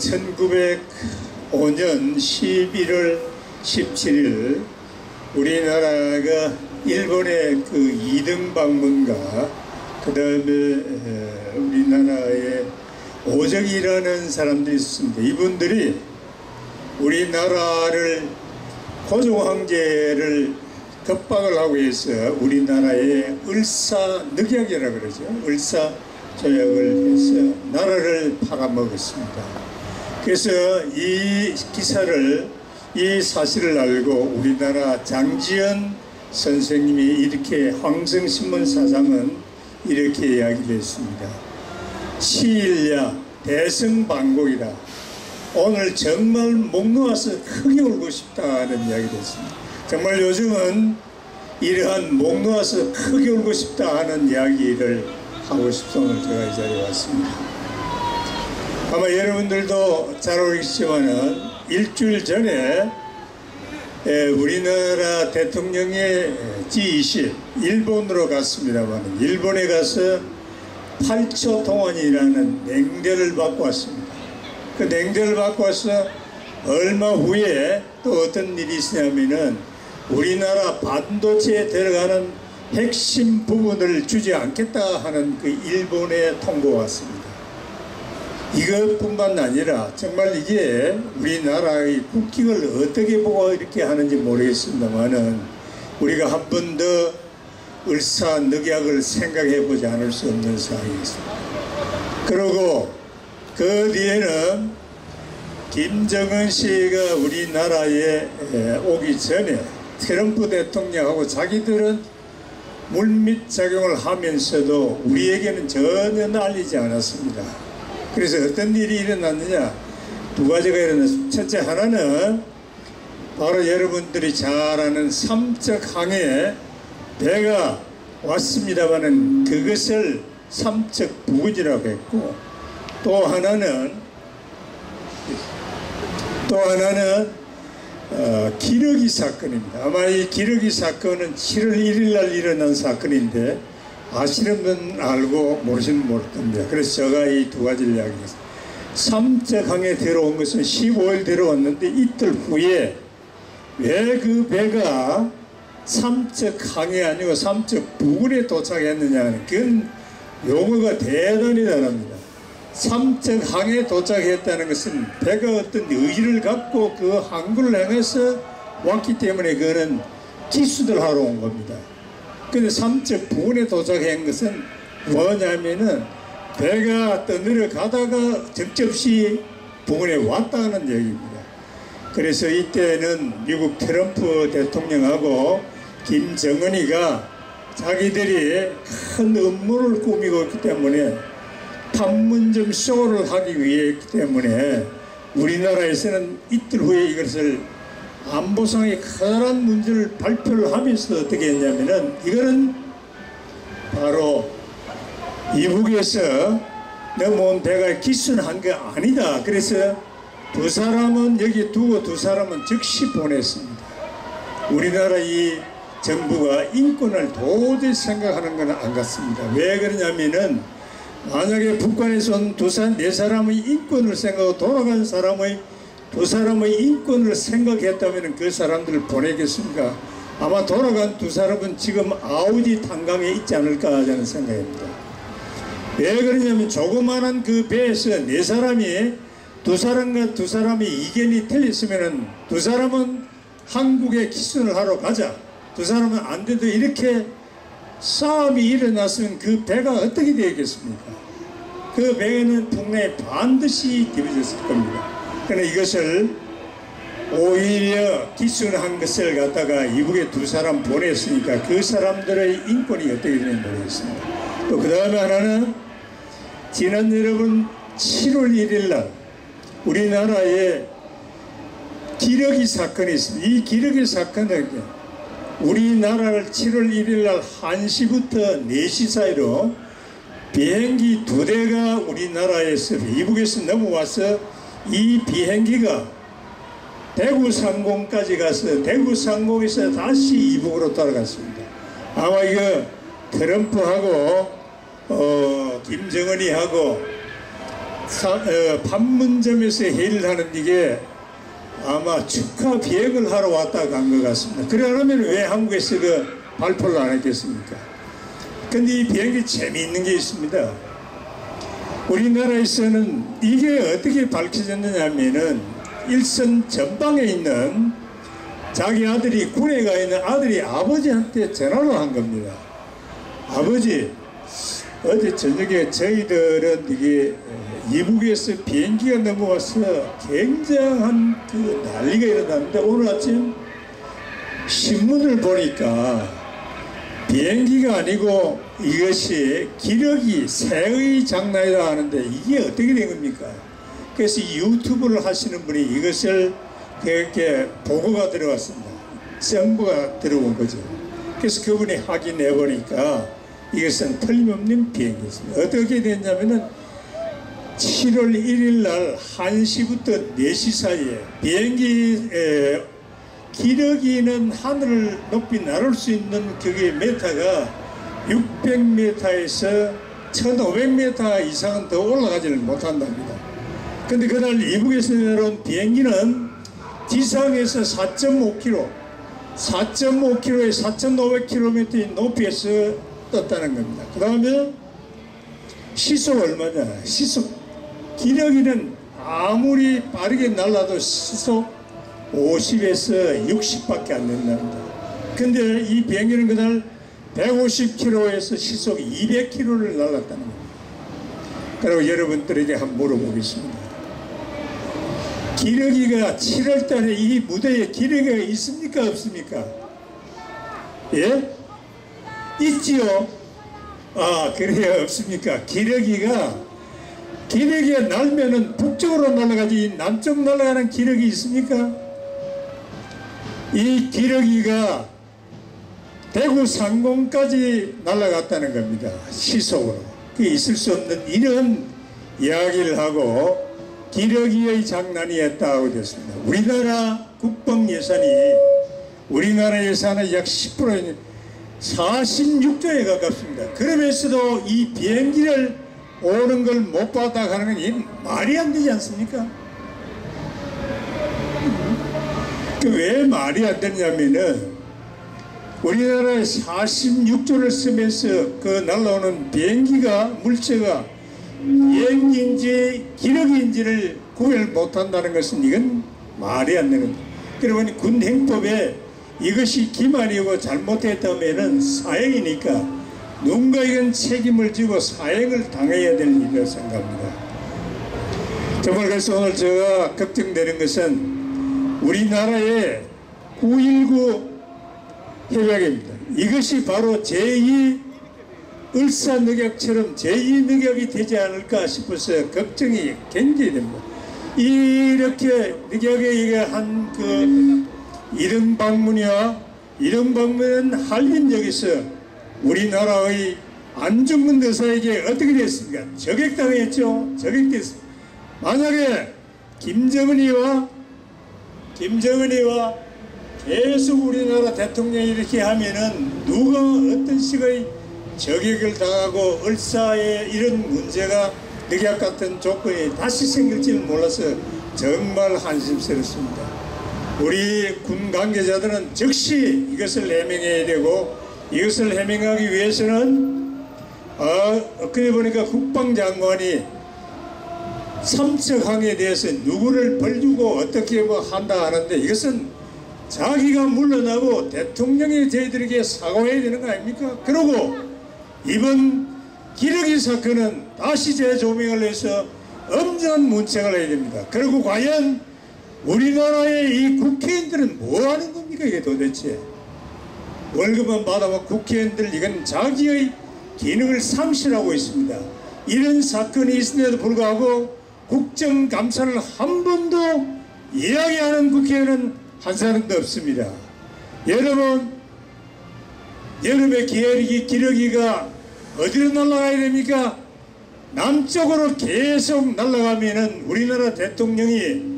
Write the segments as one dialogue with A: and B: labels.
A: 1905년 11월 17일 우리나라가 일본의 그 2등 방문과 그 다음에 우리나라에 오적이라는 사람들이 있습니다. 이분들이 우리나라를 고종황제를 겁박을 하고 해서 우리나라에 을사늑약이라고 그러죠. 을사조약을 해서 나라를 팔아먹었습니다. 그래서 이 기사를, 이 사실을 알고 우리나라 장지연 선생님이 이렇게 황성신문 사장은 이렇게 이야기를 했습니다. 시일야 대승방곡이다. 오늘 정말 목 놓아서 크게 울고 싶다는 이야기를 했습니다. 정말 요즘은 이러한 목 놓아서 크게 울고 싶다 하는 이야기를 하고 싶어서 오늘 제가 이 자리에 왔습니다. 아마 여러분들도 잘 알겠지만은 일주일 전에 우리나라 대통령의 G20 일본으로 갔습니다만 일본에 가서 8초 동안이라는 냉대를 받고 왔습니다. 그 냉대를 받고 와서 얼마 후에 또 어떤 일이 있었냐면은 우리나라 반도체에 들어가는 핵심 부분을 주지 않겠다 하는 그 일본의 통보가 왔습니다. 이것뿐만 아니라 정말 이게 우리나라의 국익을 어떻게 보고 이렇게 하는지 모르겠습니다만은 우리가 한 번 더 을사늑약을 생각해 보지 않을 수 없는 사항이었습니다. 그리고 그 뒤에는 김정은 씨가 우리나라에 오기 전에 트럼프 대통령하고 자기들은 물밑작용을 하면서도 우리에게는 전혀 알리지 않았습니다. 그래서 어떤 일이 일어났느냐, 두 가지가 일어났습니다. 첫째 하나는 바로 여러분들이 잘 아는 삼척항에 배가 왔습니다마는 그것을 삼척부근이라고 했고, 또 하나는 기러기 사건입니다. 아마 이 기러기 사건은 7월 1일 날 일어난 사건인데 아시는 분 알고 모르시는 분 모를 겁니다. 그래서 제가 이 두 가지를 이야기했습니다. 삼척항에 들어온 것은 15일 들어왔는데 이틀 후에 왜 그 배가 삼척항이 아니고 삼척부근에 도착했느냐, 그건 용어가 대단히 다릅니다. 삼척항에 도착했다는 것은 배가 어떤 의지를 갖고 그 항구를 향해서 왔기 때문에 그거는 기수들 하러 온 겁니다. 근데 삼척부근에 도착한 것은 뭐냐면은 배가 떠내려 가다가 적접시 부근에 왔다는 얘기입니다. 그래서 이때는 미국 트럼프 대통령하고 김정은이가 자기들이 큰 음모를 꾸미고 있기 때문에 판문점 쇼를 하기 위해 했기 때문에 우리나라에서는 이틀 후에 이것을 안보상의 커다란 문제를 발표를 하면서 어떻게 했냐면은 이거는 바로 이북에서 넘어온 배가 기순한 게 아니다. 그래서 두 사람은 여기 두고 두 사람은 즉시 보냈습니다. 우리나라 이 정부가 인권을 도저히 생각하는 건 안 같습니다. 왜 그러냐면은 만약에 북한에서 온 네 사람의 인권을 생각하고 돌아간 사람의 두 사람의 인권을 생각했다면 그 사람들을 보내겠습니까? 아마 돌아간 두 사람은 지금 아우디 탄강에 있지 않을까 하는 생각입니다. 왜 그러냐면 조그마한 그 배에서 네 사람이 두 사람과 두 사람의 이견이 틀렸으면 두 사람은 한국에 기순을 하러 가자, 두 사람은 안 돼도 이렇게 싸움이 일어났으면 그 배가 어떻게 되겠습니까? 그 배는 풍랑에 반드시 뒤집어졌을 겁니다. 그러나 이것을 오히려 기순한 것을 갖다가 이북에 두 사람 보냈으니까 그 사람들의 인권이 어떻게 되는지 모르겠습니다. 또 그 다음에 하나는 지난 여러분 7월 1일 날 우리나라에 기러기 사건이 있습니다. 이 기러기 사건은 우리나라를 7월 1일 날 1시부터 4시 사이로 비행기 2대가 우리나라에서 이북에서 넘어와서 이 비행기가 대구 상공까지 가서 대구 상공에서 다시 이북으로 돌아갔습니다. 아마 이거 트럼프하고 김정은이하고 판문점에서 회의를 하는 이게 아마 축하 비행을 하러 왔다 간 것 같습니다. 그러려면 왜 한국에서 그 발표를 안 했겠습니까? 근데 이 비행기 재미있는 게 있습니다. 우리나라에서는 이게 어떻게 밝혀졌느냐 하면은 일선 전방에 있는 자기 아들이 군에 가 있는 아들이 아버지한테 전화를 한 겁니다. 아버지, 어제 저녁에 저희들은 이게 이북에서 비행기가 넘어와서 굉장한 그 난리가 일어났는데 오늘 아침 신문을 보니까 비행기가 아니고 이것이 기러기 새의 장난이라 하는데 이게 어떻게 된 겁니까? 그래서 유튜브를 하시는 분이 이것을 그렇게 보고가 들어왔습니다. 정보가 들어온 거죠. 그래서 그분이 확인해 보니까 이것은 틀림없는 비행기였습니다. 어떻게 됐냐면은 7월 1일 날 1시부터 4시 사이에 비행기 기러기는 하늘을 높이 날을 수 있는 그게 메타가 600m에서 1500m 이상은 더 올라가지를 못한답니다. 근데 그날 이북에서 내려온 비행기는 지상에서 4.5km, 4.5km에 4,500km의 높이에서 떴다는 겁니다. 그 다음에 시속 얼마냐? 시속 기러기는 아무리 빠르게 날라도 시속 50에서 60밖에 안 된답니다. 근데 이 비행기는 그날 150km에서 시속 200km를 날랐다는 겁니다. 그리고 여러분들에게 한번 물어보겠습니다. 기러기가 7월달에 이 무대에 기러기가 있습니까 없습니까? 예? 있지요? 아 그래요 없습니까? 기러기가 날면은 북쪽으로 날아가지 남쪽 날아가는 기러기 있습니까? 이 기러기가 대구 상공까지 날아갔다는 겁니다. 시속으로. 그게 있을 수 없는 이런 이야기를 하고 기러기의 장난이었다고 됐습니다. 우리나라 국방 예산이 우리나라 예산의 약 10%인 46조에 가깝습니다. 그러면서도 이 비행기를 오는 걸 못 받아 가는 건 말이 안 되지 않습니까? 왜 말이 안 되냐면은 우리나라에 46조를 쓰면서 그 날라오는 비행기가 물체가 비행기인지 기러기인지를 구별 못한다는 것은 이건 말이 안 되는 겁니다. 그러면 군 행법에 이것이 기만이고 잘못했다면 사형이니까 누군가 이건 책임을 지고 사형을 당해야 될 일이라고 생각합니다. 정말 그래서 오늘 제가 걱정되는 것은 우리나라의 9.19 협약입니다. 이것이 바로 제2 을사늑약처럼 제2늑약이 되지 않을까 싶어서 걱정이 굉장히 됩니다. 이렇게 늑약에 의한 그 이릉방문이와 이릉방문은 한림역에서 우리나라의 안중근 의사에게 어떻게 됐습니까? 저격당했죠. 저격됐습니다. 만약에 김정은이와 계속 우리나라 대통령이 이렇게 하면은 누가 어떤 식의 저격을 당하고 을사에 이런 문제가 늑약 같은 조건이 다시 생길지는 몰라서 정말 한심스럽습니다. 우리 군 관계자들은 즉시 이것을 해명해야 되고 이것을 해명하기 위해서는 엊그제 보니까 국방장관이 삼척항에 대해서 누구를 벌주고 어떻게 뭐 한다 하는데 이것은 자기가 물러나고 대통령이 저희들에게 사과해야 되는 거 아닙니까? 그리고 이번 기러기 사건은 다시 재조명을 해서 엄정한 문책을 해야 됩니다. 그리고 과연 우리나라의 이 국회의원들은 뭐 하는 겁니까 이게 도대체? 월급은 받아봐 국회의원들 이건 자기의 기능을 상실하고 있습니다. 이런 사건이 있음에도 불구하고 국정감사를 한 번도 이야기하는 국회의원은 한 사람도 없습니다. 여러분, 여름에 기러기가 어디로 날아가야 됩니까? 남쪽으로 계속 날아가면은 우리나라 대통령이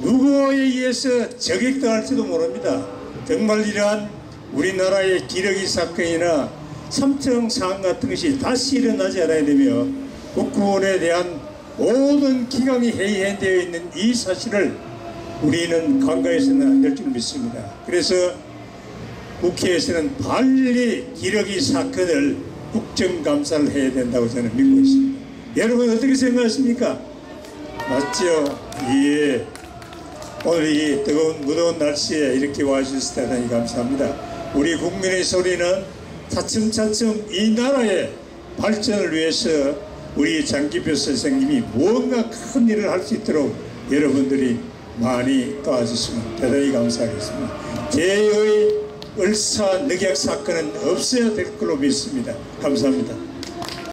A: 누구에 의해서 저격당할지도 모릅니다. 정말 이러한 우리나라의 기러기 사건이나 삼청 사안 같은 것이 다시 일어나지 않아야 되며 국군에 대한 모든 기강이 해이되어 있는 이 사실을 우리는 간과해서는 안 될 줄 믿습니다. 그래서 국회에서는 빨리 기러기 사건을 국정감사를 해야 된다고 저는 믿고 있습니다. 여러분 어떻게 생각하십니까? 맞죠? 예. 오늘 이 뜨거운 무더운 날씨에 이렇게 와주셔서 대단히 감사합니다. 우리 국민의 소리는 차츰차츰 이 나라의 발전을 위해서 우리 장기표 선생님이 무언가 큰 일을 할 수 있도록 여러분들이 많이 도와주시면 대단히 감사하겠습니다. 개의 을사 늑약 사건은 없어야 될 걸로 믿습니다. 감사합니다.